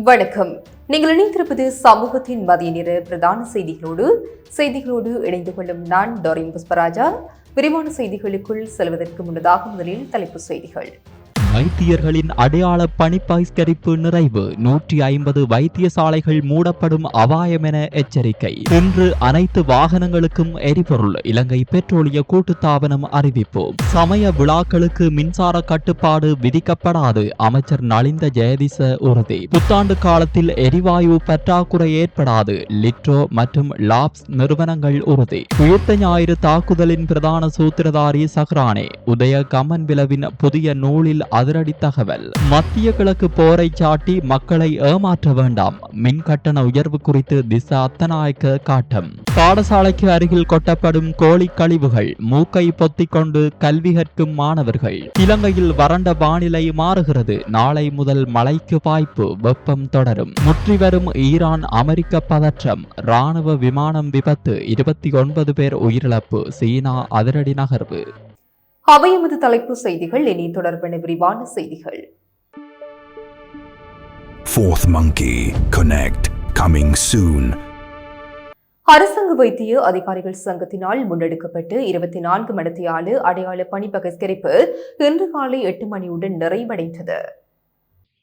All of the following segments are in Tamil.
வணக்கம். நீங்கள் இணைந்திருப்பது சமூகத்தின் மதிய நேர பிரதான செய்திகளோடு இணைந்து கொள்ளும் நான் டோரின் புஷ்பராஜா. விரிவான செய்திகளுக்குள் செல்வதற்கு முன்னதாக முதலில் தலைப்புச் செய்திகள். வைத்தியர்களின் அடையாள பணிப்பகிஷ்கரிப்பு நிறைவு. 150 வைத்தியசாலைகள் மூடப்படும் அபாயம் என எச்சரிக்கை. இன்று அனைத்து வாகனங்களுக்கும் எரிபொருள். இலங்கை பெட்ரோலிய கூட்டுத்தாபனம் அறிவிப்பு. சமய விழாக்களுக்கு மின்சார கட்டுப்பாடு விதிக்கப்படாது. அமைச்சர் நலிந்த ஜெயதிச உறுதி. புத்தாண்டு காலத்தில் எரிவாயு பற்றாக்குறை ஏற்படாது. லிட்ரோ மற்றும் லாப்ஸ் நிறுவனங்கள் உறுதி. உயிர்த்த ஞாயிறு தாக்குதலின் பிரதான சூத்திரதாரி சஹ்ரானே. உதய கமன்பிலவின் புதிய நூலில் அதிரடி தகவல். மத்திய கிழக்கு போரை சாட்டி மக்களை ஏமாற்ற வேண்டாம். மின் கட்டண உயர்வு குறித்து திசா அத்தநாயக்க காட்டம். பாடசாலைக்கு அருகில் கொட்டப்படும் கோழி கழிவுகள். மூக்கை பொத்திக் கொண்டு கல்வி கற்கும் மாணவர்கள். இலங்கையில் வறண்ட வானிலை மாறுகிறது. நாளை முதல் மழைக்கு வாய்ப்பு. வெப்பம் தொடரும். முற்றி வரும் ஈரான் அமெரிக்க பதற்றம். ராணுவ விமானம் விபத்து. 29 பேர் உயிரிழப்பு. சீனா அதிரடி நகர்வு. அவை எமது தலைப்பு செய்திகள். இனி தொடர்பான விரிவான செய்திகள். Fourth Monkey Connect coming soon. அரசாங்க வைத்திய அதிகாரிகள் சங்கத்தினால் முன்னெடுக்கப்பட்டு 24 மணித்தியால அடையாள பணி பகிஷ்கரிப்பு இன்று காலை 8 மணியுடன் நிறைவடைந்தது.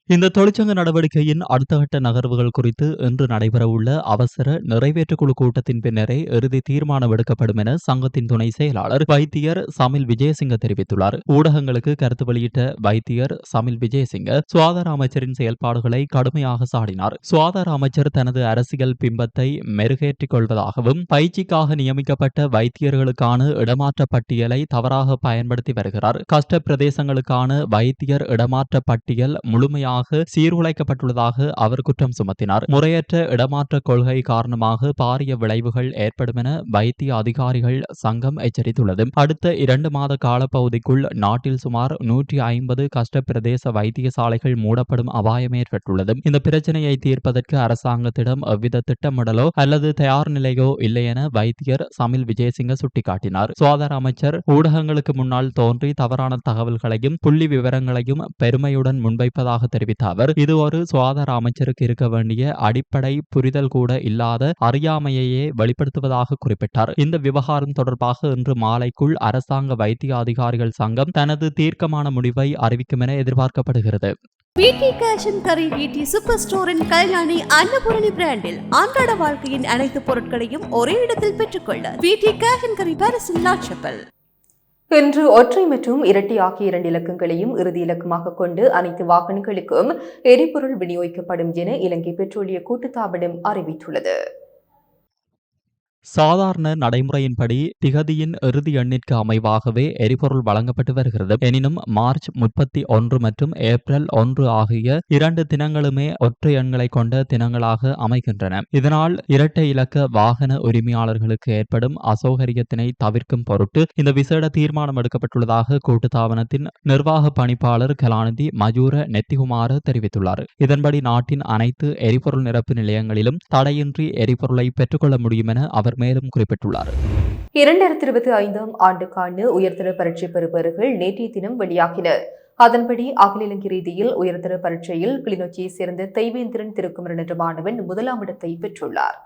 இந்த தொழிற்சங்க நடவடிக்கையின் அடுத்த கட்ட நகர்வுகள் குறித்து இன்று நடைபெறவுள்ள அவசர நிறைவேற்றுக்குழு கூட்டத்தின் பின்னரே இறுதி தீர்மானம் எடுக்கப்படும் என சங்கத்தின் துணை செயலாளர் வைத்தியர் சமில் விஜயசிங்க தெரிவித்துள்ளார். ஊடகங்களுக்கு கருத்து வெளியிட்ட வைத்தியர் சமில் விஜயசிங்க சுகாதார அமைச்சரின் செயல்பாடுகளை கடுமையாக சாடினார். சுகாதார அமைச்சர் தனது அரசியல் பிம்பத்தை மெருகேற்றிக் கொள்வதாகவும் பயிற்சிக்காக நியமிக்கப்பட்ட வைத்தியர்களுக்கான இடமாற்ற பட்டியலை தவறாக பயன்படுத்தி வருகிறார். கஷ்ட பிரதேசங்களுக்கான வைத்தியர் இடமாற்ற பட்டியல் முழுமையாக சீர்குலைக்கப்பட்டுள்ளதாக அவர் குற்றம் சுமத்தினார். முறையற்ற இடமாற்ற கொள்கை காரணமாக பாரிய விளைவுகள் ஏற்படும் என வைத்திய அதிகாரிகள் சங்கம் எச்சரித்துள்ளது. அடுத்த 2 மாத காலப்பகுதிக்குள் நாட்டில் சுமார் 150 கஷ்ட பிரதேச வைத்தியசாலைகள் மூடப்படும் அபாயம் ஏற்பட்டுள்ளது. இந்த பிரச்சனையை தீர்ப்பதற்கு அரசாங்கத்திடம் எவ்வித திட்டமிடலோ அல்லது தயார் நிலையோ இல்லை என வைத்தியர் சமில் விஜயசிங்க சுட்டிக்காட்டினார். சுகாதார அமைச்சர் ஊடகங்களுக்கு முன்னால் தோன்றி தவறான தகவல்களையும் புள்ளி விவரங்களையும் பெருமையுடன் முன்வைப்பதாக தெரிவித்தார். அவர் இது ஒரு சுகாதார அமைச்சருக்கு இருக்க வேண்டிய அடிப்படை புரிதல் கூட இல்லாத அறியாமையையே வெளிப்படுத்துவதாக குறிப்பிட்டார். இந்த விவகாரம் தொடர்பாக இன்று மாலைக்குள் அரசாங்க வைத்திய அதிகாரிகள் சங்கம் தனது தீர்க்கமான முடிவை அறிவிக்கும் என எதிர்பார்க்கப்படுகிறது. வீட்டி கேஷ் அண்ட் கரி வீட்டி சூப்பர் ஸ்டோரின் கல்யாணி அன்னபூரணி பிராண்டில் அன்றாட வாழ்க்கையின் அனைத்து பொருட்களையும் ஒரே இடத்தில் பெற்றுக்கொள்ள வீட்டி கேஷ் அண்ட் கரி பாரிஸின் லாட்சப்பல். இன்று ஒற்றை மற்றும் இரட்டை ஆகிய 2 இலக்கங்களையும் இறுதி இலக்கமாக கொண்டு அனைத்து வாகனங்களுக்கும் எரிபொருள் விநியோகிக்கப்படும் என இலங்கை பெட்ரோலிய கூட்டுத்தாபனம் அறிவித்துள்ளது. சாதாரண நடைமுறையின்படி திகதியின் இறுதி எண்ணிற்கு அமைவாகவே எரிபொருள் வழங்கப்பட்டு வருகிறது. எனினும் மார்ச் 31 மற்றும் ஏப்ரல் 1 ஆகிய 2 தினங்களுமே ஒற்றை எண்களை கொண்ட தினங்களாக அமைகின்றன. இதனால் இரட்டை இலக்க வாகன உரிமையாளர்களுக்கு ஏற்படும் அசௌகரியத்தினை தவிர்க்கும் பொருட்டு இந்த விசேட தீர்மானம் எடுக்கப்பட்டுள்ளதாக கூட்டுத்தாபனத்தின் நிர்வாக பணிப்பாளர் கலாநிதி மஜூர நெத்திகுமார தெரிவித்துள்ளார். இதன்படி நாட்டின் அனைத்து எரிபொருள் நிரப்பு நிலையங்களிலும் தடையின்றி எரிபொருளை பெற்றுக்கொள்ள முடியும் என அவர் மேலும் குறிப்பிட்டுள்ளார். 2025 ஆண்டுக்கான உயர்தர பரீட்சை பெறுபவர்கள் நேற்றைய தினம் வெளியாகின. அதன்படி அகில இலங்கை ரீதியில் உயர்தர பரீட்சையில் கிளிநொச்சியை சேர்ந்த தெய்வேந்திரன் திருக்குமரன் என்ற மாணவன் 1ஆம் இடத்தை பெற்றுள்ளார்.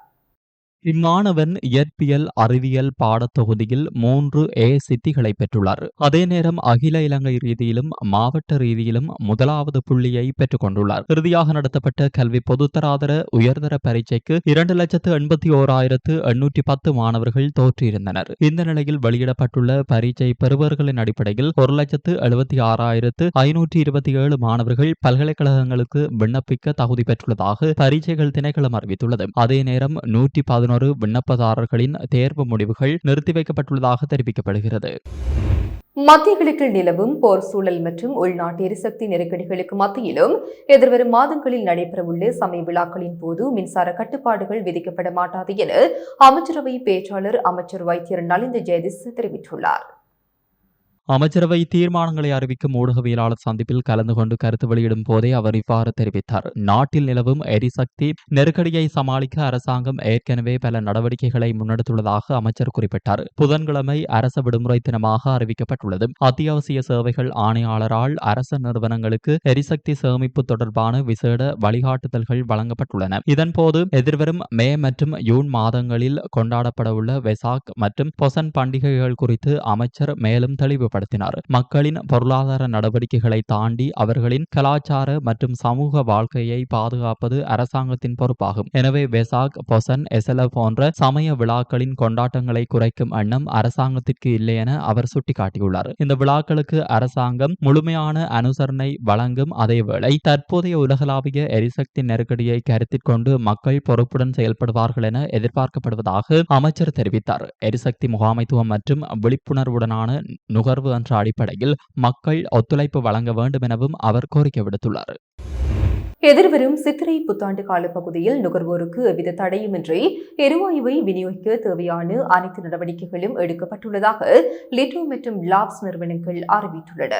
இம்மாணவன் இயற்பியல் அறிவியல் பாடத்தொகுதியில் 3A சித்திகளை பெற்றுள்ளார். அதே நேரம் அகில இலங்கை ரீதியிலும் மாவட்ட ரீதியிலும் 1வது புள்ளியை பெற்றுக் கொண்டுள்ளார். இறுதியாக நடத்தப்பட்ட கல்வி பொதுத்தராதர உயர்தர பரீட்சைக்கு 2,81,810 மாணவர்கள் தோற்றியிருந்தனர். இந்த நிலையில் வெளியிடப்பட்டுள்ள பரீட்சை பெறுபவர்களின் அடிப்படையில் 1,76,527 மாணவர்கள் பல்கலைக்கழகங்களுக்கு விண்ணப்பிக்க தகுதி பெற்றுள்ளதாக பரீட்சைகள் திணைக்களம் அறிவித்துள்ளது. அதே நேரம் 111 விண்ணப்பதாரர்களின் தேர்வு முடிவுகள் நிறுத்தி வைக்கப்பட்டுள்ளதாக தெரிவிக்கப்படுகிறது. மத்திய கிழக்கில் நிலவும் போர் சூழல் மற்றும் உள்நாட்டு எரிசக்தி நெருக்கடிகளுக்கு மத்தியிலும் எதிர்வரும் மாதங்களில் நடைபெறவுள்ள சமய விழாக்களின் போது மின்சார கட்டுப்பாடுகள் விதிக்கப்பட மாட்டாது என அமைச்சரவை பேச்சாளர் அமைச்சர் வைத்தியர் நலிந்த ஜெயதிஸ் தெரிவித்துள்ளார். அமைச்சரவை தீர்மானங்களை அறிவிக்கும் ஊடகவியலாளர் சந்திப்பில் கலந்து கொண்டு கருத்து வெளியிடும் போதே அவர் இவ்வாறு தெரிவித்தார். நாட்டில் நிலவும் எரிசக்தி நெருக்கடியை சமாளிக்க அரசாங்கம் ஏற்கனவே பல நடவடிக்கைகளை முன்னெடுத்துள்ளதாக அமைச்சர் குறிப்பிட்டார். புதன்கிழமை அரச விடுமுறை தினமாக அறிவிக்கப்பட்டுள்ளது. அத்தியாவசிய சேவைகள் ஆணையாளரால் அரச நிறுவனங்களுக்கு எரிசக்தி சேமிப்பு தொடர்பான விசேட வழிகாட்டுதல்கள் வழங்கப்பட்டுள்ளன. இதன்போது எதிர்வரும் மே மற்றும் ஜூன் மாதங்களில் கொண்டாடப்படவுள்ள வெசாக் மற்றும் பொசன் பண்டிகைகள் குறித்து அமைச்சர் மேலும் தெளிவுபடுத்தினார். மக்களின் பொருளாதார நடவடிக்கைகளை தாண்டி அவர்களின் கலாச்சார மற்றும் சமூக வாழ்க்கையை பாதுகாப்பது அரசாங்கத்தின் பொறுப்பாகும். எனவே வெசாக், பொசன், எசல போன்ற சமய விழாக்களின் கொண்டாட்டங்களை குறைக்கும் எண்ணம் அரசாங்கத்திற்கு இல்லை என அவர் சுட்டிக்காட்டியுள்ளார். இந்த விழாக்களுக்கு அரசாங்கம் முழுமையான அனுசரணை வழங்கும் அதேவேளை தற்போதைய உலகளாவிய எரிசக்தி நெருக்கடியை கருத்தில் கொண்டு மக்கள் பொறுப்புடன் செயல்படுவார்கள் என எதிர்பார்க்கப்படுவதாக அமைச்சர் தெரிவித்தார். எரிசக்தி முகாமைத்துவம் மற்றும் விழிப்புணர்வுடனான நுகர்வு என்ற அடிப்படையில் மக்கள் ஒத்துழைப்பு வழங்க வேண்டும் எனவும் அவர் கோரிக்கை விடுத்துள்ளார். எதிர்வரும் சித்திரை புத்தாண்டு கால பகுதியில் நுகர்வோருக்கு எவ்வித தடையுமின்றி எரிவாயுவை விநியோகிக்க தேவையான அனைத்து நடவடிக்கைகளும் எடுக்கப்பட்டுள்ளதாக லிட்டோ மற்றும் லாப்ஸ் நிறுவனங்கள் அறிவித்துள்ளன.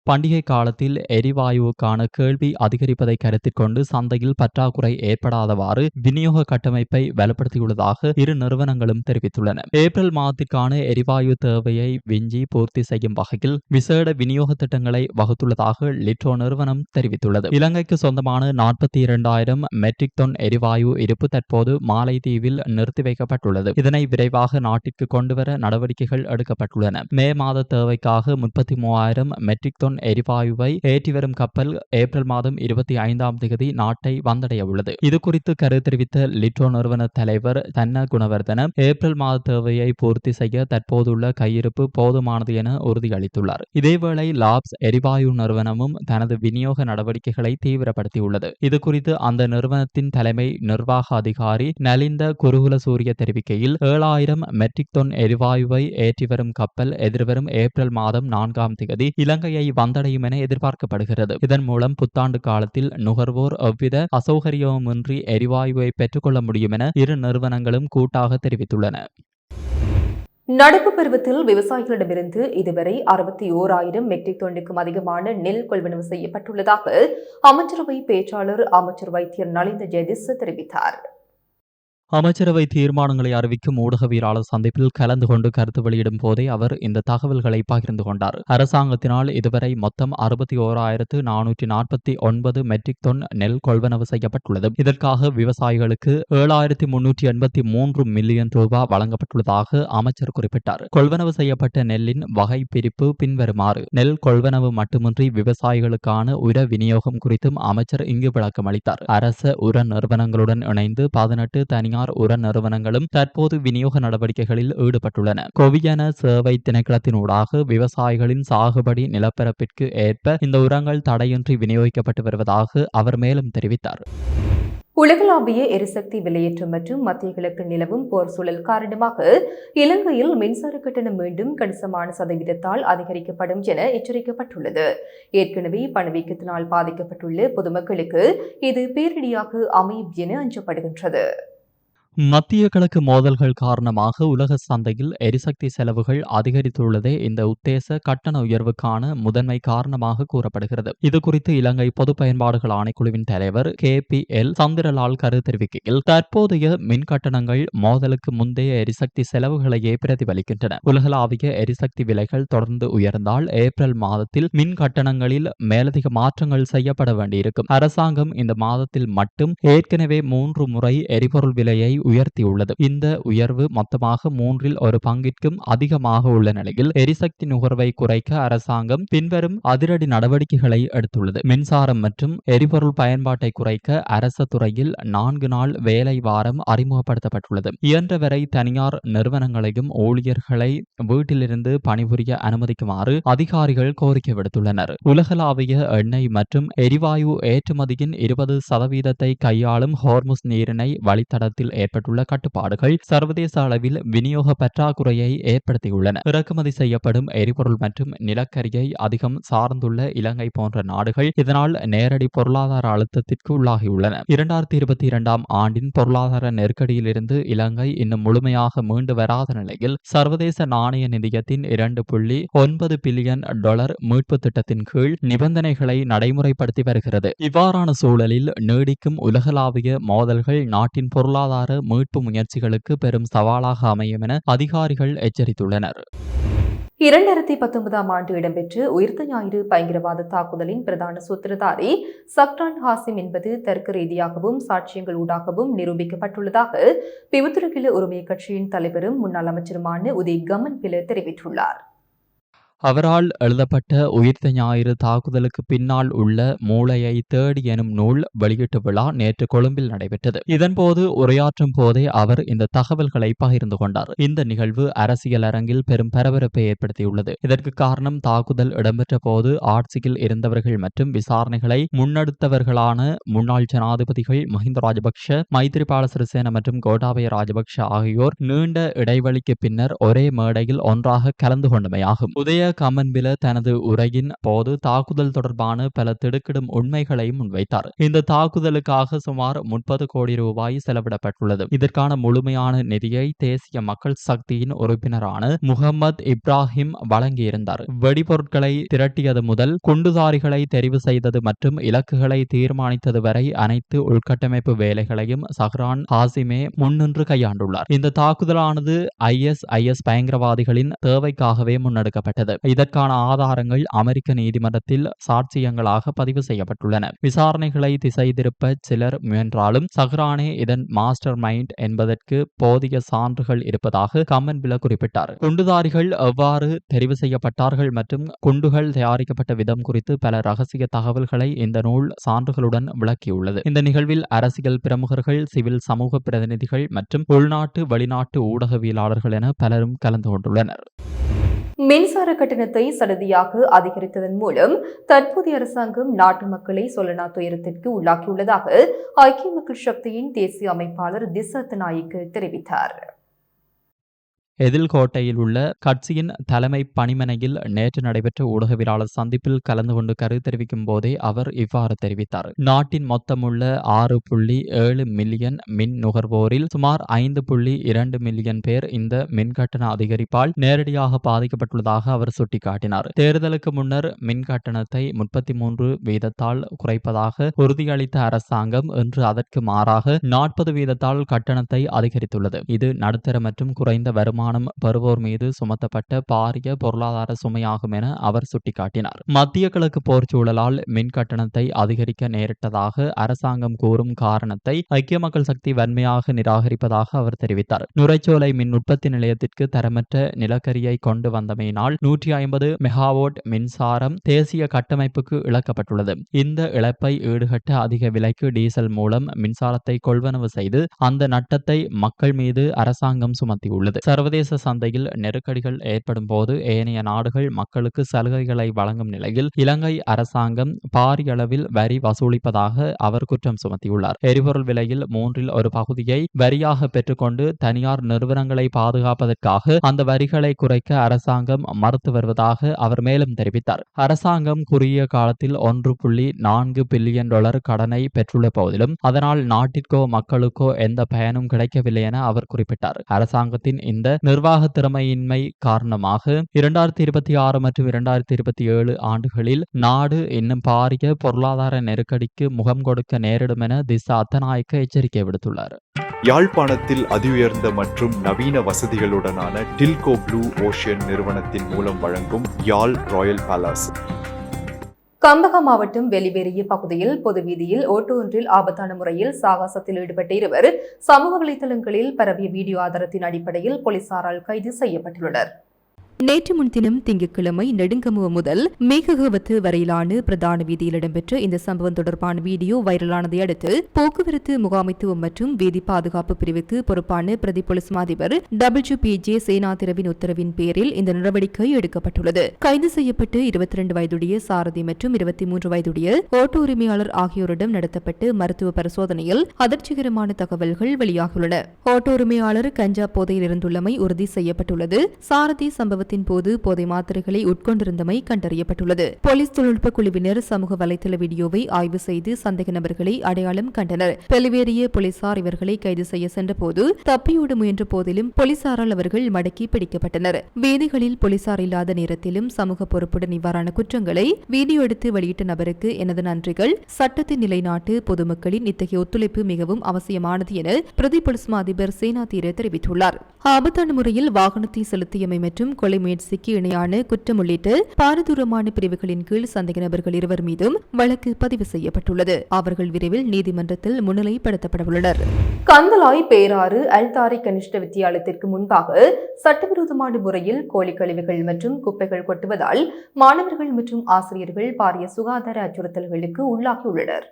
பண்டிகை காலத்தில் எரிவாயுவுக்கான கேள்வி அதிகரிப்பதை கருத்தில் கொண்டு சந்தையில் பற்றாக்குறை ஏற்படாதவாறு விநியோக கட்டமைப்பை வலுப்படுத்தியுள்ளதாக இரு நிறுவனங்களும் தெரிவித்துள்ளன. ஏப்ரல் மாதத்திற்கான எரிவாயு தேவையை விஞ்சி பூர்த்தி செய்யும் வகையில் விசேட விநியோக திட்டங்களை வகுத்துள்ளதாக லிட்டோ நிறுவனம் தெரிவித்துள்ளது. இலங்கைக்கு சொந்தமான 42,000 மெட்ரிக் டன் எரிவாயு இருப்பு தற்போது மாலைதீவில் நிறுத்தி வைக்கப்பட்டுள்ளது. இதனை விரைவாக நாட்டிற்கு கொண்டுவர நடவடிக்கைகள் எடுக்கப்பட்டுள்ளன. மே மாத தேவைக்காக 33,000 மெட்ரிக் டன் எரிவாயுவை ஏற்றி வரும் கப்பல் ஏப்ரல் மாதம் 25ஆம் தேதி நாட்டை வந்தடைய உள்ளது. இதுகுறித்து கருத்து தெரிவித்த லிட்டோ நிறுவன தலைவர் தன்ன குணவர்தன ஏப்ரல் மாத தேவையை பூர்த்தி செய்ய தற்போதுள்ள கையிருப்பு போதுமானது என உறுதியளித்துள்ளார். இதேவேளை லாப்ஸ் எரிவாயு நிறுவனமும் தனது விநியோக நடவடிக்கைகளை தீவிரப்படுத்தியுள்ளது. இதுகுறித்து அந்த நிறுவனத்தின் தலைமை நிர்வாக அதிகாரி நலிந்த குருகுலசூரிய தெரிவிக்கையில் 7,000 மெட்ரிக் டன் எரிவாயுவை ஏற்றி வரும் கப்பல் எதிர்வரும் ஏப்ரல் மாதம் 4ஆம் தேதி இலங்கையை வந்தடையும் என எதிர்பார்க்கப்படுகிறது. இதன் மூலம் புத்தாண்டு காலத்தில் நுகர்வோர் எவ்வித அசௌகரியமின்றி எரிவாயுவை பெற்றுக்கொள்ள முடியும் என இரு நிறுவனங்களும் கூட்டாக தெரிவித்துள்ளன. நடப்பு பருவத்தில் விவசாயிகளிடமிருந்து இதுவரை 61,000 மெட்ரிக் டன்னுக்கும் அதிகமான நெல் கொள்வனவு செய்யப்பட்டுள்ளதாக அமைச்சரவை பேச்சாளர் அமைச்சர் வைத்தியர் நலிந்த ஜெயதிஸ் தெரிவித்தார். அமைச்சரவை தீர்மானங்களை அறிவிக்கும் ஊடகவியலாளர் சந்திப்பில் கலந்து கொண்டு கருத்து வெளியிடும் போதே அவர் இந்த தகவல்களை பகிர்ந்து கொண்டார். அரசாங்கத்தினால் இதுவரை மொத்தம் 61,449 மெட்ரிக் டன் நெல் கொள்வனவு செய்யப்பட்டுள்ளது. இதற்காக விவசாயிகளுக்கு 7,383 மில்லியன் ரூபாய் வழங்கப்பட்டுள்ளதாக அமைச்சர் குறிப்பிட்டார். கொள்வனவு செய்யப்பட்ட நெல்லின் வகை பிரிப்பு பின்வருமாறு. நெல் கொள்வனவு மட்டுமின்றி விவசாயிகளுக்கான உர விநியோகம் குறித்தும் அமைச்சர் இங்கு விளக்கம் அளித்தார். அரச உர நிறுவனங்களுடன் இணைந்து 18 தனியார் உர நிறுவனங்களும் தற்போது விநியோக நடவடிக்கைகளில் ஈடுபட்டுள்ளன. கொவியன சேவை திணைக்களத்தினூடாக விவசாயிகளின் சாகுபடி நிலப்பரப்பிற்கு ஏற்ப இந்த உரங்கள் தடையின்றி விநியோகிக்கப்பட்டு வருவதாக அவர் மேலும் தெரிவித்தார். உலகளாவிய எரிசக்தி விலையேற்றம் மற்றும் மத்திய கிழக்கில் நிலவும் போர் சூழல் காரணமாக இலங்கையில் மின்சார கட்டணம் மீண்டும் கணிசமான சதவீதத்தால் அதிகரிக்கப்படும் என எச்சரிக்கப்பட்டுள்ளது. ஏற்கனவே பணவீக்கத்தினால் பாதிக்கப்பட்டுள்ள பொதுமக்களுக்கு இது பேரிடியாக அமையும் என அஞ்சப்படுகின்றது. மத்திய கிழக்கு மோதல்கள் காரணமாக உலக சந்தையில் எரிசக்தி செலவுகள் அதிகரித்துள்ளதே இந்த உத்தேச கட்டண உயர்வுக்கான முதன்மை காரணமாக கூறப்படுகிறது. இதுகுறித்து இலங்கை பொது பயன்பாடுகள் ஆணைக்குழுவின் தலைவர் KPL சந்திரலால் கருத்து தெரிவிக்கையில் தற்போதைய மின் கட்டணங்கள் மோதலுக்கு முந்தைய எரிசக்தி செலவுகளையே பிரதிபலிக்கின்றன. உலகளாவிய எரிசக்தி விலைகள் தொடர்ந்து உயர்ந்தால் ஏப்ரல் மாதத்தில் மின் கட்டணங்களில் மேலதிக மாற்றங்கள் செய்யப்பட வேண்டியிருக்கும். அரசாங்கம் இந்த மாதத்தில் மட்டும் ஏற்கனவே 3 முறை எரிபொருள் விலையை உயர்த்தியுள்ளது. இந்த உயர்வு மொத்தமாக 1/3 அதிகமாக உள்ள நிலையில் எரிசக்தி நுகர்வை குறைக்க அரசாங்கம் பின்வரும் அதிரடி நடவடிக்கைகளை எடுத்துள்ளது. மின்சாரம் மற்றும் எரிபொருள் பயன்பாட்டை குறைக்க அரச துறையில் 4 நாள் வேலை வாரம் அறிமுகப்படுத்தப்பட்டுள்ளது. இயன்றவரை தனியார் நிறுவனங்களையும் ஊழியர்களை வீட்டிலிருந்து பணிபுரிய அனுமதிக்குமாறு அதிகாரிகள் கோரிக்கை விடுத்துள்ளனர். உலகளாவிய எண்ணெய் மற்றும் எரிவாயு ஏற்றுமதியின் 20% கையாளும் ஹோர்முஸ் நீரிணை வழித்தடத்தில் ஏற்பட்ட ஏற்பட்டுள்ள கட்டுப்பாடுகள் சர்வதேச அளவில் விநியோக பற்றாக்குறையை ஏற்படுத்தியுள்ளன. இறக்குமதி செய்யப்படும் எரிபொருள் மற்றும் நிலக்கரியை அதிகம் சார்ந்துள்ள இலங்கை போன்ற நாடுகள் இதனால் நேரடி பொருளாதார அழுத்தத்திற்கு உள்ளாகியுள்ளன. 2022 ஆண்டின் பொருளாதார நெருக்கடியிலிருந்து இலங்கை இன்னும் முழுமையாக மீண்டு வராத நிலையில் சர்வதேச நாணய நிதியத்தின் 2.9 பில்லியன் டாலர் மீட்பு திட்டத்தின் கீழ் நிபந்தனைகளை நடைமுறைப்படுத்தி வருகிறது. இவ்வாறான சூழலில் நீடிக்கும் உலகளாவிய மோதல்கள் நாட்டின் பொருளாதார மீட்பு முயற்சிகளுக்கு பெரும் சவாலாக அமையும் என அதிகாரிகள் எச்சரித்துள்ளனர். 2019 ஆண்டு இடம்பெற்ற உயிர்த்த ஞாயிறு பயங்கரவாத தாக்குதலின் பிரதான சூத்திரதாரி சக்ரான் ஹாசிம் என்பது தர்க்க ரீதியாகவும் சாட்சியங்கள் ஊடாகவும் நிரூபிக்கப்பட்டுள்ளதாக பிவுத்துரகில உரிமை கட்சியின் தலைவரும் முன்னாள் அமைச்சருமான உதய் கமன் பில தெரிவித்துள்ளார். அவரால் எழுதப்பட்ட உயிர்த்த ஞாயிறு தாக்குதலுக்கு பின்னால் உள்ள மூளையை தேடி எனும் நூல் வெளியீட்டு விழா நேற்று கொழும்பில் நடைபெற்றது. இதன்போது உரையாற்றும் போதே அவர் இந்த தகவல்களை பகிர்ந்து கொண்டார். இந்த நிகழ்வு அரசியல் அரங்கில் பெரும் பரபரப்பை ஏற்படுத்தியுள்ளது. இதற்கு காரணம் தாக்குதல் இடம்பெற்ற போது ஆட்சியில் இருந்தவர்கள் மற்றும் விசாரணைகளை முன்னெடுத்தவர்களான முன்னாள் ஜனாதிபதிகள் மஹிந்த ராஜபக்ஷ, மைத்திரிபால சிறிசேன மற்றும் கோட்டாபய ராஜபக்ஷ ஆகியோர் நீண்ட இடைவெளிக்கு பின்னர் ஒரே மேடையில் ஒன்றாக கலந்து கொண்டமையாகும். உதய கமன்பில தனது உரையின் போது தாக்குதல் தொடர்பான பல திடுக்கிடும் உண்மைகளை முன்வைத்தார். இந்த தாக்குதலுக்காக சுமார் 30 கோடி ரூபாய் செலவிடப்பட்டுள்ளது. இதற்கான முழுமையான நிதியை தேசிய மக்கள் சக்தியின் உறுப்பினரான முகமது இப்ராஹிம் வழங்கியிருந்தார். வெடிபொருட்களை திரட்டியது முதல் குண்டுதாரிகளை தெரிவு செய்தது மற்றும் இலக்குகளை தீர்மானித்தது வரை அனைத்து உள்கட்டமைப்பு வேலைகளையும் சஹ்ரான் ஹாசிமே முன்னின்று கையாண்டுள்ளார். இந்த தாக்குதலானது IS பயங்கரவாதிகளின் தேவைக்காகவே முன்னெடுக்கப்பட்டது. இதற்கான ஆதாரங்கள் அமெரிக்க நீதிமன்றத்தில் சாட்சியங்களாக பதிவு செய்யப்பட்டுள்ளன. விசாரணைகளை திசை திருப்ப சிலர் முயன்றாலும் சஹ்ரானே இதன் மாஸ்டர் மைண்ட் என்பதற்கு போதிய சான்றுகள் இருப்பதாக கமன்பில குறிப்பிட்டார். குண்டுதாரிகள் எவ்வாறு தெரிவு செய்யப்பட்டார்கள் மற்றும் குண்டுகள் தயாரிக்கப்பட்ட விதம் குறித்து பல ரகசிய தகவல்களை இந்த நூல் சான்றுகளுடன் விளக்கியுள்ளது. இந்த நிகழ்வில் அரசியல் பிரமுகர்கள், சிவில் சமூக பிரதிநிதிகள் மற்றும் உள்நாட்டு வெளிநாட்டு ஊடகவியலாளர்கள் என பலரும் கலந்து கொண்டுள்ளனர். மின்சார கட்டணத்தை சடதியாக அதிகரித்ததன் மூலம் தற்போதைய அரசாங்கம் நாட்டு மக்களை சொல்லனா துயரத்திற்கு உள்ளாக்கியுள்ளதாக ஐக்கிய மக்கள் சக்தியின் தேசிய அமைப்பாளர் திசாத் நாயக்கு தெரிவித்தார். எதில்கோட்டையில் உள்ள கட்சியின் தலைமை பணிமனையில் நேற்று நடைபெற்ற ஊடகவியலாளர் சந்திப்பில் கலந்து கொண்டு கருத்து தெரிவிக்கும் போதே அவர் இவ்வாறு தெரிவித்தார். நாட்டின் மொத்தமுள்ள 6.7 மில்லியன் மின் நுகர்வோரில் சுமார் 5.2 மில்லியன் பேர் இந்த மின்கட்டண அதிகரிப்பால் நேரடியாக பாதிக்கப்பட்டுள்ளதாக அவர் சுட்டிக்காட்டினார். தேர்தலுக்கு முன்னர் மின் கட்டணத்தை 33% குறைப்பதாக உறுதியளித்த அரசாங்கம் இன்று அதற்கு மாறாக 40% கட்டணத்தை அதிகரித்துள்ளது. இது நடுத்தர மற்றும் குறைந்த வருமான பெறுவோர் மீது சுமத்தப்பட்ட பாரிய பொருளாதார சுமையாகும் என அவர் சுட்டிக்காட்டினார். மத்திய கிழக்கு போர் சூழலால் மின் கட்டணத்தை அதிகரிக்க நேரிட்டதாக அரசாங்கம் கூறும் காரணத்தை ஐக்கிய மக்கள் சக்தி வன்மையாக நிராகரிப்பதாக அவர் தெரிவித்தார். நுரைச்சோலை மின் உற்பத்தி நிலையத்திற்கு தரமற்ற நிலக்கரியை கொண்டு வந்தமையினால் 150 மெகாவாட் மின்சாரம் தேசிய கட்டமைப்புக்கு இழக்கப்பட்டுள்ளது. இந்த இழப்பை ஈடுகட்ட அதிக விலைக்கு டீசல் மூலம் மின்சாரத்தை கொள்வனவு செய்து அந்த நட்டத்தை மக்கள் மீது அரசாங்கம் சுமத்தியுள்ளது. சர்வதேச சந்தையில் நெருக்கடிகள் ஏற்படும் போது ஏனைய நாடுகள் மக்களுக்கு சலுகைகளை வழங்கும் நிலையில் இலங்கை அரசாங்கம் பாரிய அளவில் வரி வசூலிப்பதாக அவர் குற்றம் சுமத்தியுள்ளார். எரிபொருள் விலையில் 1/3 பகுதியை வரியாக பெற்றுக்கொண்டு தனியார் நிறுவனங்களை பாதுகாப்பதற்காக அந்த வரிகளை குறைக்க அரசாங்கம் மறுத்து வருவதாக அவர் மேலும் தெரிவித்தார். அரசாங்கம் குறுகிய காலத்தில் 1.4 பில்லியன் டாலர் கடனை பெற்றுள்ள போதிலும் அதனால் நாட்டிற்கோ மக்களுக்கோ எந்த பயனும் கிடைக்கவில்லை என அவர் குறிப்பிட்டார். அரசாங்கத்தின் இந்த நிர்வாக திறமையின்மை காரணமாக 2026 மற்றும் 2027 ஆண்டுகளில் நாடு இன்னும் பாரிய பொருளாதார நெருக்கடிக்கு முகம் கொடுக்க நேரிடும் என திசா அத்தநாயக்க எச்சரிக்கை விடுத்துள்ளார். யாழ்ப்பாணத்தில் அதிஉயர்ந்த மற்றும் நவீன வசதிகளுடனான டில்கோ ப்ளூ ஓஷன் நிறுவனத்தின் மூலம் வழங்கும் யாழ் ராயல் பேலஸ். கம்பகம் மாவட்டம் வெளிவேறிய பகுதியில் பொது வீதியில் ஓட்டோ ஒன்றில் ஆபத்தான முறையில் சாகசத்தில் ஈடுபட்ட இருவர் சமூக வலைதளங்களில் பரவிய வீடியோ ஆதாரத்தின் அடிப்படையில் போலீசாரால் கைது செய்யப்பட்டுள்ளனர். நேற்று முன்தினம் திங்கட்கிழமை நெடுங்கமுவ முதல் மேககவத்து வரையிலான பிரதான வீதியில் இடம்பெற்ற இந்த சம்பவம் தொடர்பான வீடியோ வைரலானதை அடுத்து போக்குவரத்து முகாமைத்துவம் மற்றும் வீதி பாதுகாப்பு பிரிவுக்கு பொறுப்பான பிரதி போலீஸ் மாதிபர் WPJ சேனாதிரவின் உத்தரவின் பேரில் இந்த நடவடிக்கை எடுக்கப்பட்டுள்ளது. கைது செய்யப்பட்டு 22 வயதுடைய சாரதி மற்றும் 23 வயதுடைய ஓட்டோ உரிமையாளர் ஆகியோரிடம் நடத்தப்பட்டு மருத்துவ பரிசோதனையில் அதிர்ச்சிகரமான தகவல்கள் வெளியாகியுள்ளன. ஓட்டோ உரிமையாளர் கஞ்சா போதையில் இருந்துள்ளமை உறுதி செய்யப்பட்டுள்ளது. சாரதி சம்பவத்தின் போது போதை மாத்திரைகளை உட்கொண்டிருந்தமை கண்டறியப்பட்டுள்ளது. போலீஸ் தொழில்நுட்ப குழுவினர் சமூக வலைதள வீடியோவை ஆய்வு செய்து சந்தேக நபர்களை அடையாளம் கண்டனர். பெலிவேறிய போலீசார் இவர்களை கைது செய்ய சென்றபோது தப்பியோட முயன்ற போதிலும் போலீசாரால் அவர்கள் மடக்கி பிடிக்கப்பட்டனர். வீதிகளில் போலீசார் இல்லாத நேரத்திலும் சமூக பொறுப்புடன் இவ்வாறான குற்றங்களை வீடியோ எடுத்து வெளியிட்ட நபருக்கு எனது நன்றிகள். சட்டத்தை நிலைநாட்டு பொதுமக்களின் இத்தகைய ஒத்துழைப்பு மிகவும் அவசியமானது என பிரதி போலீஸ் அதிபர் சேனாதீர தெரிவித்துள்ளார். ஆபத்தான முறையில் வாகனத்தை செலுத்தியமை மற்றும் கொலை முயற்சிக்கு இணையான குற்றம் உள்ளிட்ட பாரதூரமான பிரிவுகளின் கீழ் சந்தேக நபர்கள் 2 மீதும் வழக்கு பதிவு செய்யப்பட்டுள்ளது. அவர்கள் விரைவில் நீதிமன்றத்தில் முன்னிலைப்படுத்தப்பட உள்ளனர். கந்தலாய் பேராறு அல்தாரி கனிஷ்ட வித்தியாலயத்திற்கு முன்பாக சட்டவிரோதமான முறையில் கோழி கழிவுகள் மற்றும் குப்பைகள் கொட்டுவதால் மாணவர்கள் மற்றும் ஆசிரியர்கள் பாரிய சுகாதார அச்சுறுத்தல்களுக்கு உள்ளாகியுள்ளனர்.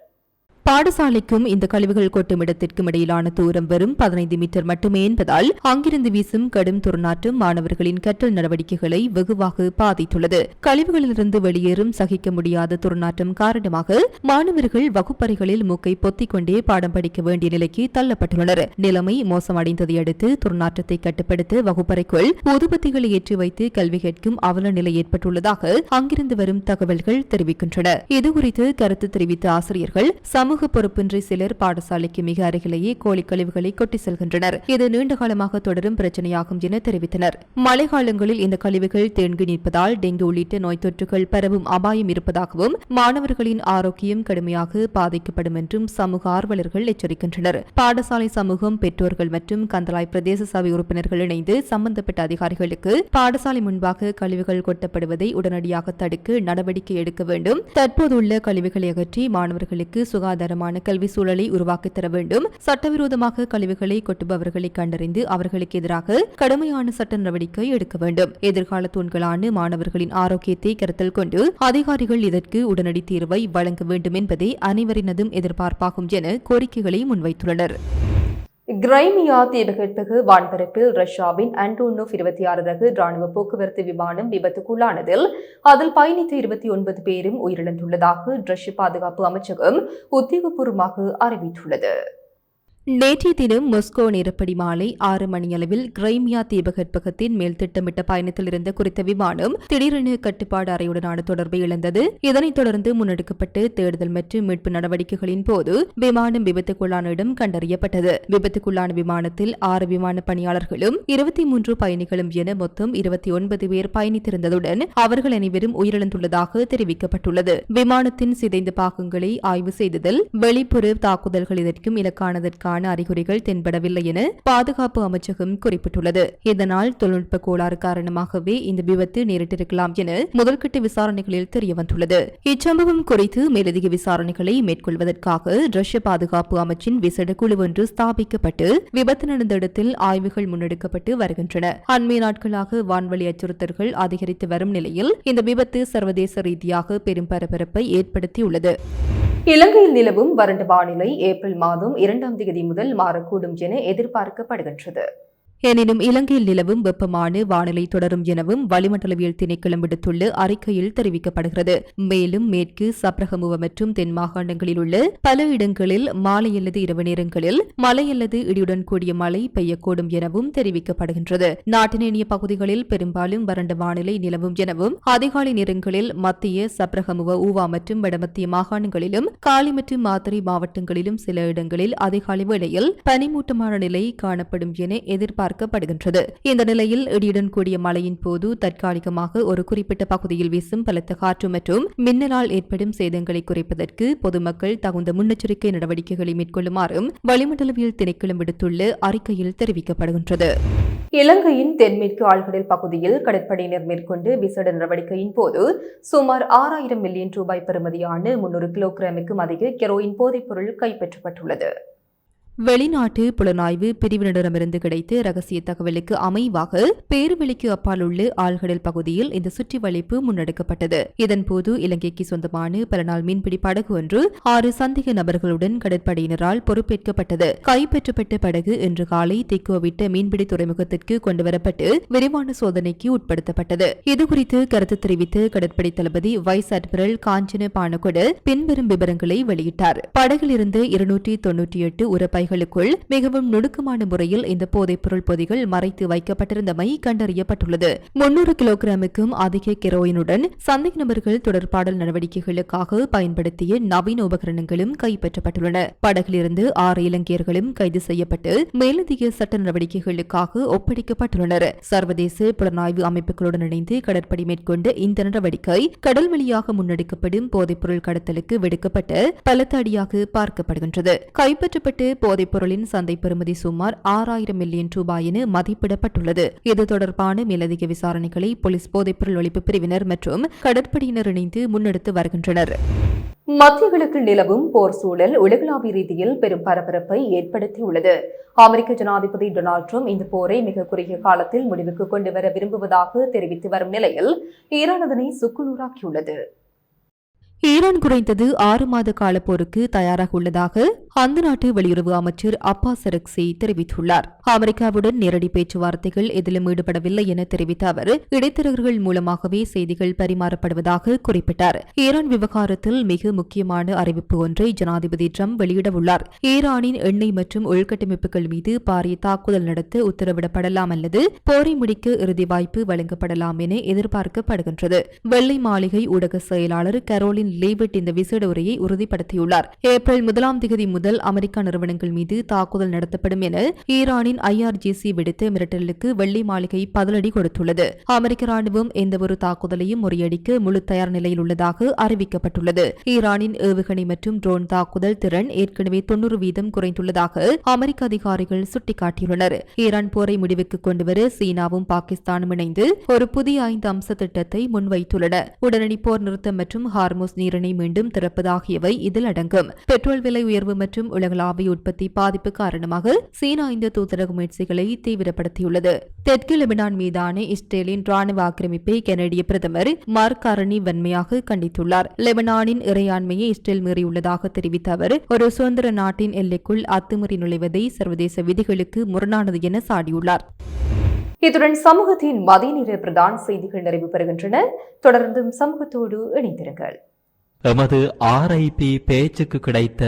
பாடசாலைக்கும் இந்த கழிவுகள் கொட்டும் இடத்திற்கும் இடையிலான தூரம் வெறும் 15 மீட்டர் மட்டுமே என்பதால் அங்கிருந்து வீசும் கடும் துர்நாற்றம் மாணவர்களின் கற்றல் நடவடிக்கைகளை வெகுவாக பாதித்துள்ளது. கழிவுகளிலிருந்து வெளியேறும் சகிக்க முடியாத துர்நாற்றம் காரணமாக மாணவர்கள் வகுப்பறைகளில் மூக்கை பொத்திக் கொண்டே பாடம் படிக்க வேண்டிய நிலைக்கு தள்ளப்பட்டுள்ளனர். நிலைமை மோசமடைந்ததை அடுத்து துர்நாற்றத்தை கட்டுப்படுத்த வகுப்பறைக்குள் ஊதுபத்திகளை ஏற்றி வைத்து கல்வி கேட்கும் அவல நிலை ஏற்பட்டுள்ளதாக அங்கிருந்து வரும் தகவல்கள் தெரிவிக்கின்றன. இதுகுறித்து கருத்து தெரிவித்த ஆசிரியர்கள் சமூக பொறுப்பின்றி சிலர் பாடசாலைக்கு மிக அருகிலேயே கோழி கழிவுகளை கொட்டி செல்கின்றனர். இது நீண்ட காலமாக தொடரும் பிரச்சனையாகும் என தெரிவித்தனர். மழைக்காலங்களில் இந்த கழிவுகள் தேங்கி நிற்பதால் டெங்கு உள்ளிட்ட நோய் தொற்றுகள் பரவும் அபாயம் இருப்பதாகவும் மாணவர்களின் ஆரோக்கியம் கடுமையாக பாதிக்கப்படும் என்றும் சமூக ஆர்வலர்கள் எச்சரிக்கின்றனர். பாடசாலை சமூகம், பெற்றோர்கள் மற்றும் கந்தலாய் பிரதேச சபை உறுப்பினர்கள் இணைந்து சம்பந்தப்பட்ட அதிகாரிகளுக்கு பாடசாலை முன்பாக கழிவுகள் கொட்டப்படுவதை உடனடியாக தடுக்க நடவடிக்கை எடுக்க வேண்டும். தற்போதுள்ள கழிவுகளை அகற்றி மாணவர்களுக்கு சுகாதாரமான கல்வி சூழலை உருவாக்கித் தர வேண்டும். சட்டவிரோதமாக கழிவுகளை கொட்டுபவர்களை கண்டறிந்து அவர்களுக்கு எதிராக கடுமையான சட்ட நடவடிக்கை எடுக்க வேண்டும். எதிர்கால தூண்களான மாணவர்களின் ஆரோக்கியத்தை கருத்தில் கொண்டு அதிகாரிகள் இதற்கு உடனடி தீர்வை வழங்க வேண்டும் என்பதே அனைவரினதும் எதிர்பார்ப்பாகும் என கோரிக்கைகளை முன்வைத்துள்ளனர். கிரைமியா தீபகற்பக வான்பரப்பில் ரஷ்யாவின் அன்டோனோவ் 26 ரக ராணுவ போக்குவரத்து விமானம் விபத்துக்குள்ளானதில் அதில் பயணித்த 29 பேரும் உயிரிழந்துள்ளதாக ரஷ்ய பாதுகாப்பு அமைச்சகம் உத்தியோகபூர்வமாக அறிவித்துள்ளது. நேற்றைய தினம் மாஸ்கோ நேரப்படி மாலை 6 மணியளவில் கிரைமியா தீபகற்பகத்தின் மேல் திட்டமிட்ட பயணத்தில் இருந்த குறித்த விமானம் திடீரென கட்டுப்பாடு அறையுடனான தொடர்பை இழந்தது. இதனைத் தொடர்ந்து முன்னெடுக்கப்பட்ட தேடுதல் மற்றும் மீட்பு நடவடிக்கைகளின் போது விமானம் விபத்துக்குள்ளான இடம் கண்டறியப்பட்டது. விபத்துக்குள்ளான விமானத்தில் 6 விமான பணியாளர்களும் 23 பயணிகளும் என மொத்தம் 29 பேர் பயணித்திருந்ததுடன் அவர்கள் அனைவரும் உயிரிழந்துள்ளதாக தெரிவிக்கப்பட்டுள்ளது. விமானத்தின் சிதைந்த பாகங்களை ஆய்வு செய்ததில் வெளிப்புற தாக்குதல்கள் இதற்கும் இலக்கானதற்கான அறிகுறிகள் தென்படவில்லை என பாதுகாப்பு அமைச்சகம் குறிப்பிட்டுள்ளது. இதனால் தொழில்நுட்ப கோளாறு காரணமாகவே இந்த விபத்து நேரிட்டிருக்கலாம் என முதல்கட்ட விசாரணைகளில் தெரியவந்துள்ளது. இச்சம்பவம் குறித்து மேலதிக விசாரணைகளை மேற்கொள்வதற்காக ரஷ்ய பாதுகாப்பு அமைச்சின் விசேட குழு ஒன்று ஸ்தாபிக்கப்பட்டு விபத்து நடந்த இடத்தில் ஆய்வுகள் முன்னெடுக்கப்பட்டு வருகின்றன. அண்மை நாட்களாக வான்வழி அச்சுறுத்தல்கள் அதிகரித்து வரும் நிலையில் இந்த விபத்து சர்வதேச ரீதியாக பெரும் பரபரப்பை ஏற்படுத்தியுள்ளது. இலங்கையில் நிலவும் வறண்ட வானிலை ஏப்ரல் மாதம் 2ஆம் தேதி முதல் மாறக்கூடும் என எதிர்பார்க்கப்படுகின்றது. எனினும் இலங்கையில் நிலவும் வெப்பமான வானிலை தொடரும் எனவும் வளிமண்டலவியல் திணைக்களம் விடுத்துள்ள அறிக்கையில் தெரிவிக்கப்படுகிறது. மேலும் மேற்கு சப்ரகமுவ மற்றும் தென் மாகாணங்களில் உள்ள பல இடங்களில் மாலை அல்லது இரவு நேரங்களில் மழை அல்லது இடியுடன் கூடிய மழை பெய்யக்கூடும் எனவும் தெரிவிக்கப்படுகின்றது. நாட்டின் ஏனைய பகுதிகளில் பெரும்பாலும் வறண்ட வானிலை நிலவும் எனவும் அதிகாலை நேரங்களில் மத்திய சப்ரகமுவ ஊவா மற்றும் வடமத்திய மாகாணங்களிலும் காலி மற்றும் மாத்தறை மாவட்டங்களிலும் சில இடங்களில் அதிகாலை வேளையில் பனிமூட்டமான நிலை காணப்படும் என எதிர்பார்க்கப்படுகிறது. இந்த நிலையில் இடியுடன் கூடிய மழையின் போது தற்காலிகமாக ஒரு குறிப்பிட்ட பகுதியில் வீசும் பலத்த காற்று மற்றும் மின்னலால் ஏற்படும் சேதங்களை குறைப்பதற்கு பொதுமக்கள் தகுந்த முன்னெச்சரிக்கை நடவடிக்கைகளை மேற்கொள்ளுமாறும் வளிமண்டலவியல் திணைக்களம் விடுத்துள்ள அறிக்கையில் தெரிவிக்கப்படுகின்றது. இலங்கையின் தென்மேற்கு ஆழ்கடல் பகுதியில் கடற்படையினர் மேற்கொண்டு விசேட நடவடிக்கையின் போது சுமார் 6000 மில்லியன் ரூபாய் பெறுமதியான 300 கிலோகிராமுக்கும் அதிக கெரோயின் போதைப்பொருள் கைப்பற்றப்பட்டுள்ளது. வெளிநாட்டு புலனாய்வு பிரிவினரிடமிருந்து கிடைத்த ரகசிய தகவலுக்கு அமைவாக பேருவெளிக்கு அப்பால் உள்ள ஆழ்கடல் பகுதியில் இந்த சுற்றி வளைப்பு முன்னெடுக்கப்பட்டது. இதன்போது இலங்கைக்கு சொந்தமான பல நாள் மீன்பிடி படகு ஒன்று 6 சந்தேக நபர்களுடன் கடற்படையினரால் பொறுப்பேற்கப்பட்டது. கைப்பற்றப்பட்ட படகு இன்று காலை திக்கோவிட்ட மீன்பிடி துறைமுகத்திற்கு கொண்டுவரப்பட்டு விரிவான சோதனைக்கு உட்படுத்தப்பட்டது. இதுகுறித்து கருத்து தெரிவித்த கடற்படை தளபதி வைஸ் அட்மிரல் காஞ்சன பானகொட பின்வரும் விவரங்களை வெளியிட்டார். படகிலிருந்து 298 உரப்பைகளுக்குள் மிகவும் நுணுக்கமான முறையில் இந்த போதைப்பொருள் பொதிகள் மறைத்து வைக்கப்பட்டிருந்தமை கண்டறியப்பட்டுள்ளது. 300 கிலோகிராமுக்கும் அதிக கெரோயினுடன் சந்தேக நபர்கள் தொடர்பாடல் நடவடிக்கைகளுக்காக பயன்படுத்திய நவீன உபகரணங்களும் கைப்பற்றப்பட்டுள்ளன. படகிலிருந்து 6 இலங்கையர்களும் கைது செய்யப்பட்டு மேலதிக சட்ட நடவடிக்கைகளுக்காக ஒப்படைக்கப்பட்டுள்ளனர். சர்வதேச புலனாய்வு அமைப்புகளுடன் இணைந்து கடற்படை மேற்கொண்ட இந்த நடவடிக்கை கடல் வழியாக முன்னெடுக்கப்படும் போதைப்பொருள் கடத்தலுக்கு விடுக்கப்பட்ட பலத்த அடியாக பார்க்கப்படுகின்றது. கைப்பற்றப்பட்டு போதைப் பொருளின் சந்தை பெறுமதி சுமார் 6000 மில்லியன் ரூபாய் என மதிப்பிடப்பட்டுள்ளது. இது தொடர்பான மேலதிக விசாரணைகளை போலீஸ் போதைப்பொருள் ஒழிப்பு பிரிவினர் மற்றும் கடற்படையினர் இணைந்து முன்னெடுத்து வருகின்றனர். மத்திய கிழக்கில் நிலவும் போர் சூழல் உலகளாவிய ரீதியில் பெரும் பரபரப்பை ஏற்படுத்தியுள்ளது. அமெரிக்க ஜனாதிபதி டொனால்ட் ட்ரம்ப் இந்த போரை மிக குறுகிய காலத்தில் முடிவுக்கு கொண்டுவர விரும்புவதாக தெரிவித்து வரும் நிலையில் ஈரான் அதனை சுக்குநூறாக்கியுள்ளது. ஈரான் குறைந்தது 6 மாத கால போருக்கு தயாராக உள்ளதாக அந்த நாட்டு வெளியுறவு அமைச்சர் அப்பாஸ் அரக்சி தெரிவித்துள்ளார். அமெரிக்காவுடன் நேரடி பேச்சுவார்த்தைகள் எதிலும் ஈடுபடவில்லை என தெரிவித்த அவர் இடைத்தரகர்கள் மூலமாகவே செய்திகள் பரிமாறப்படுவதாக குறிப்பிட்டார். ஈரான் விவகாரத்தில் மிக முக்கியமான அறிவிப்பு ஒன்றை ஜனாதிபதி ட்ரம்ப் வெளியிடவுள்ளார். ஈரானின் எண்ணெய் மற்றும் உள்கட்டமைப்புகள் மீது பாரிய தாக்குதல் நடத்த உத்தரவிடப்படலாம் அல்லது போரை முடிக்க இறுதி வாய்ப்பு வழங்கப்படலாம் என எதிர்பார்க்கப்படுகின்றது. வெள்ளை மாளிகை ஊடக செயலாளர் கரோலின் லேவிட் இந்த விசேட உரையை உறுதிப்படுத்தியுள்ளார். ஏப்ரல் 1ஆம் தேதி முதல் அமெரிக்க நிறுவனங்கள் மீது தாக்குதல் நடத்தப்படும் என ஈரானின் IRGC விடுத்த மிரட்டலுக்கு வெள்ளை மாளிகை பதிலடி கொடுத்துள்ளது. அமெரிக்க ராணுவம் எந்தவொரு தாக்குதலையும் முறியடிக்க முழு தயார் நிலையில் உள்ளதாக அறிவிக்கப்பட்டுள்ளது. ஈரானின் ஏவுகணை மற்றும் ட்ரோன் தாக்குதல் திறன் ஏற்கனவே 90% குறைந்துள்ளதாக அமெரிக்க அதிகாரிகள் சுட்டிக்காட்டியுள்ளனர். ஈரான் போரை முடிவுக்கு கொண்டுவர சீனாவும் பாகிஸ்தானும் இணைந்து ஒரு புதிய 5 அம்ச திட்டத்தை முன்வைத்துள்ளன. உடனடி போர் நிறுத்தம் மற்றும் ஹார்மோஸ் நீரிணை மீண்டும் திறப்பது ஆகியவை இதில் அடங்கும். பெட்ரோல் விலை உயர்வு மற்றும் உலகளாவிய உற்பத்தி பாதிப்பு காரணமாக சீனா இந்த தூதரக முயற்சிகளை தீவிரப்படுத்தியுள்ளது. தெற்கு லெபனான் மீதான இஸ்ரேலின் ராணுவ ஆக்கிரமிப்பை கனடிய பிரதமர் மார்க் கார்னி வன்மையாக கண்டித்துள்ளார். லெபனானின் இறையாண்மையை இஸ்ரேல் மீறியுள்ளதாக தெரிவித்த அவர் ஒரு சுதந்திர நாட்டின் எல்லைக்குள் அத்துமீறி நுழைவதை சர்வதேச விதிகளுக்கு முரணானது என சாடியுள்ளார். இத்துடன் சமூகத்தின் மதிய நேர பிரதான செய்திகள் நிறைவு பெறுகின்றன. தொடர்ந்தும் சமூகத்தோடு இணைந்திருங்கள். எமது RIP பேச்சுக்கு கிடைத்த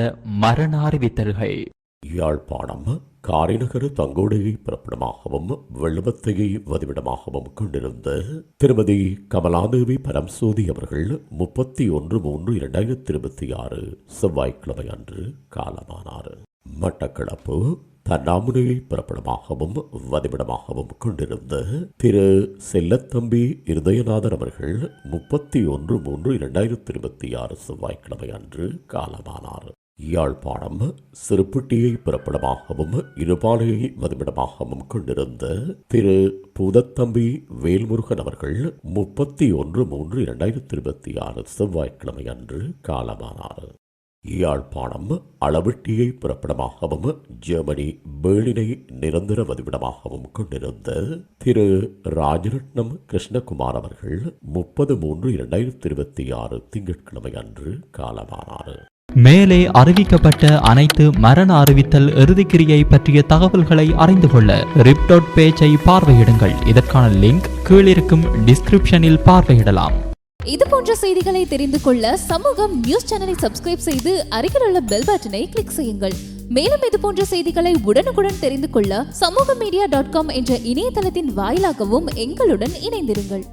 மரண அறிவித்தல்கள். யாழ்ப்பாணம் காரைநகர் தங்கோடையை பிறப்பிடமாகவும் வெள்ளவத்தையை வதிவிடமாகவும் கொண்டிருந்த திருமதி கமலாதேவி பரம்சோதி அவர்கள் 31/3/2026 செவ்வாய்க்கிழமை அன்று காலமானார். மட்டக்களப்பு தன்னாமுனையை பிறப்பிடமாகவும் வதிவிடமாகவும் கொண்டிருந்த திரு செல்லத்தம்பி இருதயநாதன் அவர்கள் 31/3/2026 செவ்வாய்க்கிழமை அன்று காலமானார். யாழ்ப்பாணம் சிறுப்புட்டியை பிறப்பிடமாகவும் இருபாலையை வதிவிடமாகவும் கொண்டிருந்த திரு பூதத்தம்பி வேல்முருகன் அவர்கள் 31/3/2026 செவ்வாய்க்கிழமை அன்று காலமானார். யாழ்ப்பாணம் அளவட்டியை பிறப்பிடமாகவும் ஜெர்மனி பேர்லினை நிரந்தர வதிவிடமாகவும் கொண்டிருந்த திரு ராஜரட்னம் கிருஷ்ணகுமார் அவர்கள் 30/3/2026 திங்கட்கிழமை அன்று காலமானார். மேலே அறிவிக்கப்பட்ட அனைத்து மரண அறிவித்தல் இறுதிக்கிரியை பற்றிய தகவல்களை அறிந்து கொள்ள ரிப் பேஜை பார்வையிடுங்கள். இதற்கான லிங்க் கீழிருக்கும் டிஸ்கிரிப்ஷனில் பார்வையிடலாம். இது போன்ற செய்திகளை தெரிந்து கொள்ள சமூகம் நியூஸ் சேனலை சப்ஸ்கிரைப் செய்து அருகில் உள்ள பெல் பட்டனை கிளிக் செய்யுங்கள். மேலும் இது போன்ற செய்திகளை உடனுக்குடன் தெரிந்து கொள்ள சமூகமீடியா.com என்ற இணையதளத்தின் வாயிலாகவும் எங்களுடன் இணைந்திருங்கள்.